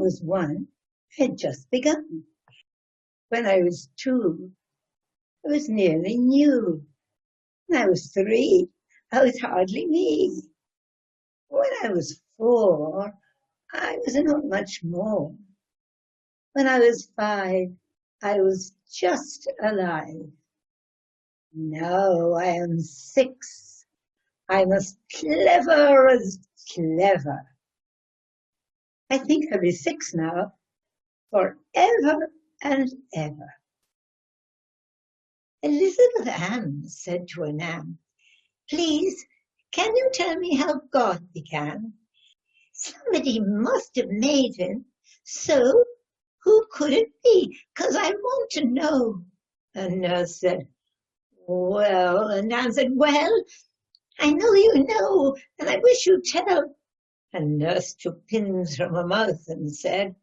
was 1, I had just begun. When I was 2, I was nearly new. When I was 3, I was hardly me. When I was 4, I was not much more. When I was 5, I was just alive. Now I am 6. I'm as clever as clever. I think I'll be 6 now, forever and ever. Elizabeth Ann said to her Nan, "Please, can you tell me how God began? Somebody must have made him, so who could it be? 'Cause I want to know." And Nurse said, "Well," and Nan said, "Well, I know you know, and I wish you'd tell." And Nurse took pins from her mouth and said,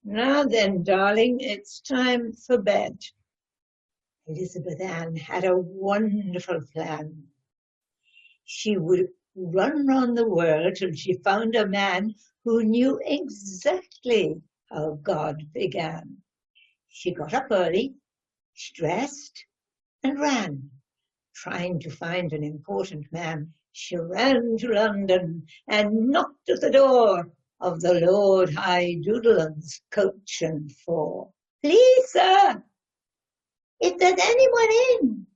"Now then, darling, it's time for bed." Elizabeth Ann had a wonderful plan. She would run round the world till she found a man who knew exactly how God began. She got up early, she dressed, and ran, trying to find an important man. She ran to London and knocked at the door of the Lord High Doodle's coach and four. "Please, sir, if there's anyone in,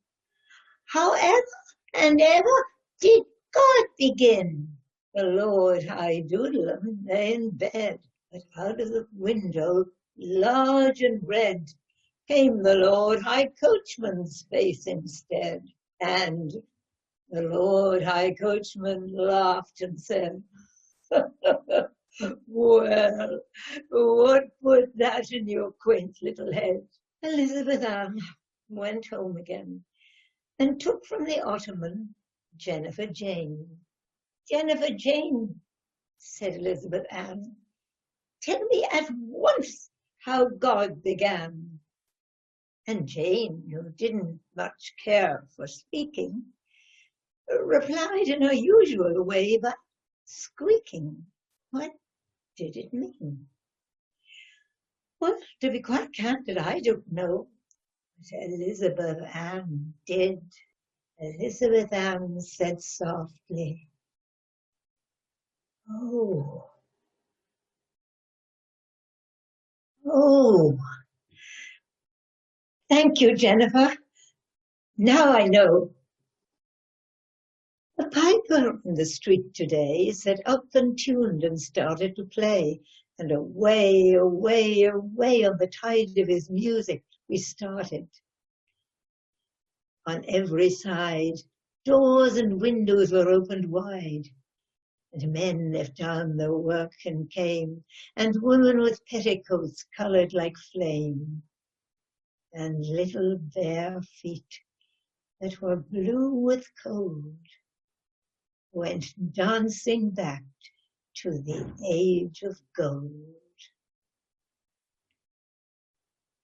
however and ever did God begin?" The Lord High Doodle lay in bed, but out of the window, large and red, came the Lord High Coachman's face instead. And the Lord High Coachman laughed and said, "Well, what put that in your quaint little head?" Elizabeth Ann went home again and took from the ottoman Jennifer Jane. "Jennifer Jane," said Elizabeth Ann, "tell me at once how God began." And Jane, who didn't much care for speaking, replied in her usual way by squeaking. What did it mean? Well, to be quite candid, I don't know. But Elizabeth Ann did. Elizabeth Ann said softly, "Oh, oh, thank you, Jennifer. Now I know." A piper in the street today sat up and tuned and started to play, and away, away, away on the tide of his music we started. On every side, doors and windows were opened wide, and men left down their work and came, and women with petticoats coloured like flame, and little bare feet that were blue with cold went dancing back to the age of gold.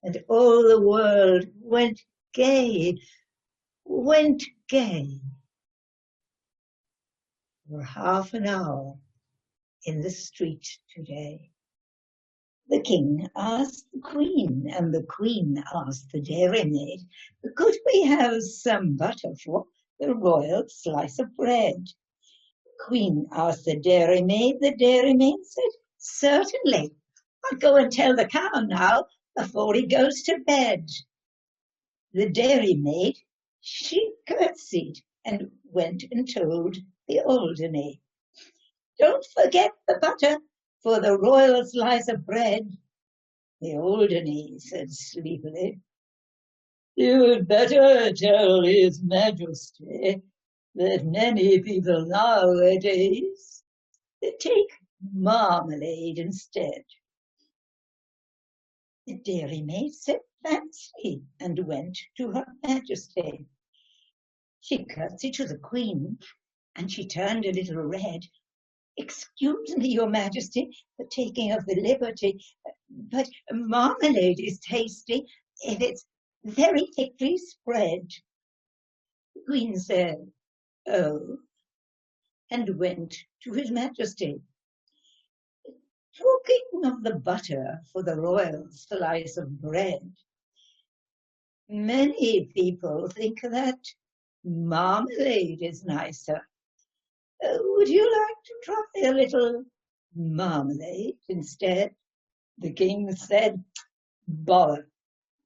And all the world went gay for half an hour in the street today. The king asked the queen, and the queen asked the dairymaid, "Could we have some butter for the royal slice of bread?" The queen asked the dairymaid said, "Certainly. I'll go and tell the cow now before he goes to bed." The dairymaid, she curtsied and went and told the Alderney, "Don't forget the butter for the royal slice of bread." The Alderney said sleepily, "You'd better tell His Majesty that many people nowadays take marmalade instead." The dairymaid said fancy and went to Her Majesty. She curtsied to the Queen, and she turned a little red. "Excuse me, Your Majesty, for taking of the liberty, but marmalade is tasty if it's very thickly spread." The Queen said, "Oh," and went to His Majesty. Talking of the butter for the royal slice of bread, many people think that marmalade is nicer. Would you like to try a little marmalade instead? The king said, bother.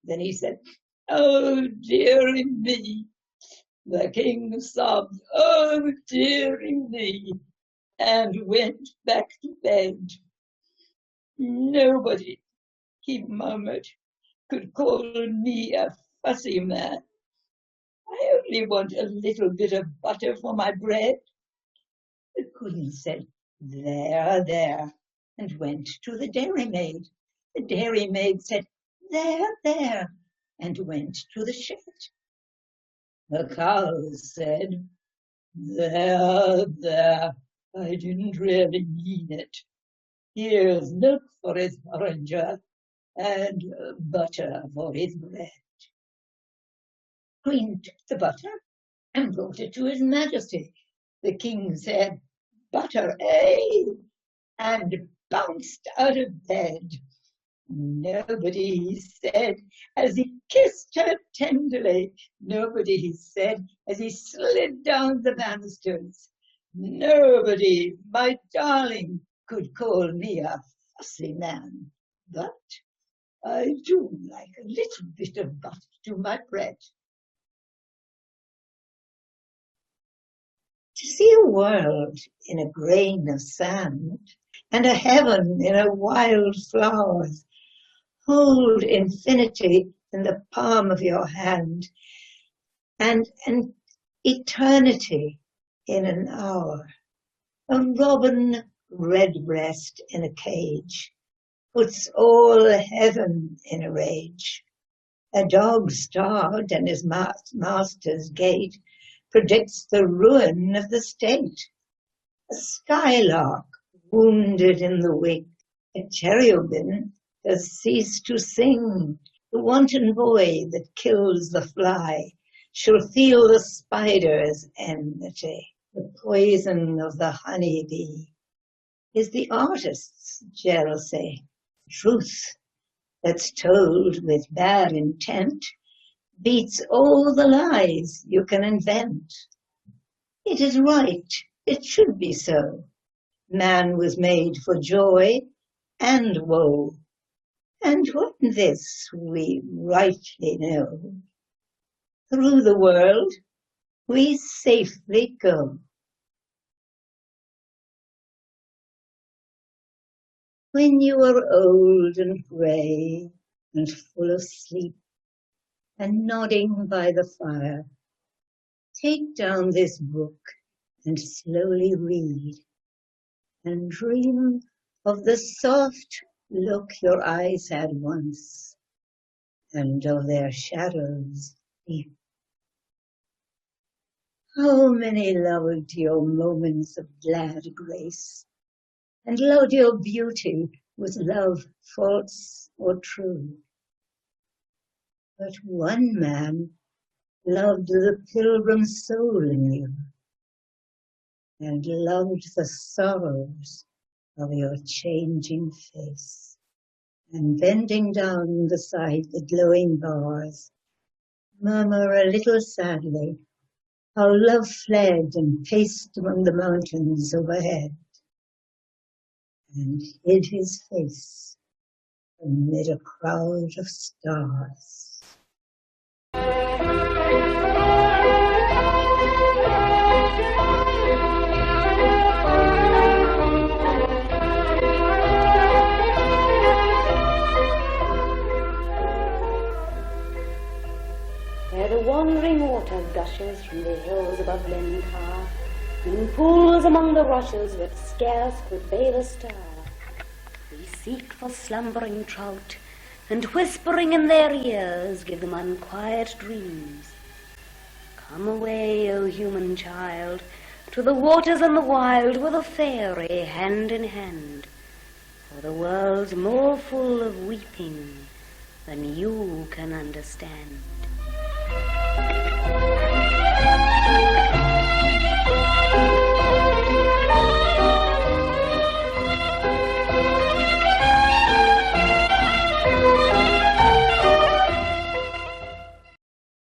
Then he said, oh, dearie me. The king sobbed, oh, dearie me, and went back to bed. Nobody, he murmured, could call me a fussy man. I only want a little bit of butter for my bread. The queen said, there, there, and went to the dairymaid. The dairymaid said, there, there, and went to the shed. The cows said, there, there, I didn't really mean it. Here's milk for his porringer and butter for his bread. Queen took the butter and brought it to his majesty. The king said, butter, eh? And bounced out of bed. Nobody, he said, as he kissed her tenderly. Nobody, he said, as he slid down the banisters. Nobody, my darling, could call me a fussy man. But I do like a little bit of butter to my bread. To see a world in a grain of sand and a heaven in a wild flowers, hold infinity in the palm of your hand and eternity in an hour. A robin redbreast in a cage puts all heaven in a rage. A dog starved and his master's gate predicts the ruin of the state. A skylark wounded in the wing, a cherubim has ceased to sing. The wanton boy that kills the fly shall feel the spider's enmity. The poison of the honeybee is the artist's jealousy. Truth that's told with bad intent beats all the lies you can invent. It is right, it should be so. Man was made for joy and woe, and what this we rightly know. Through the world we safely go. When you are old and grey and full of sleep, and nodding by the fire, take down this book and slowly read, and dream of the soft look your eyes had once, and of their shadows deep. How many loved your moments of glad grace, and loved your beauty with love false or true. But one man loved the pilgrim soul in you, and loved the sorrows of your changing face, and bending down beside the glowing bars, murmur a little sadly how love fled and paced among the mountains overhead, and hid his face amid a crowd of stars. Where the wandering water gushes from the hills above Glencar, in pools among the rushes that scarce could bathe a star, we seek for slumbering trout, and whispering in their ears give them unquiet dreams. Come away, O human child, to the waters and the wild with a fairy hand in hand, for the world's more full of weeping than you can understand.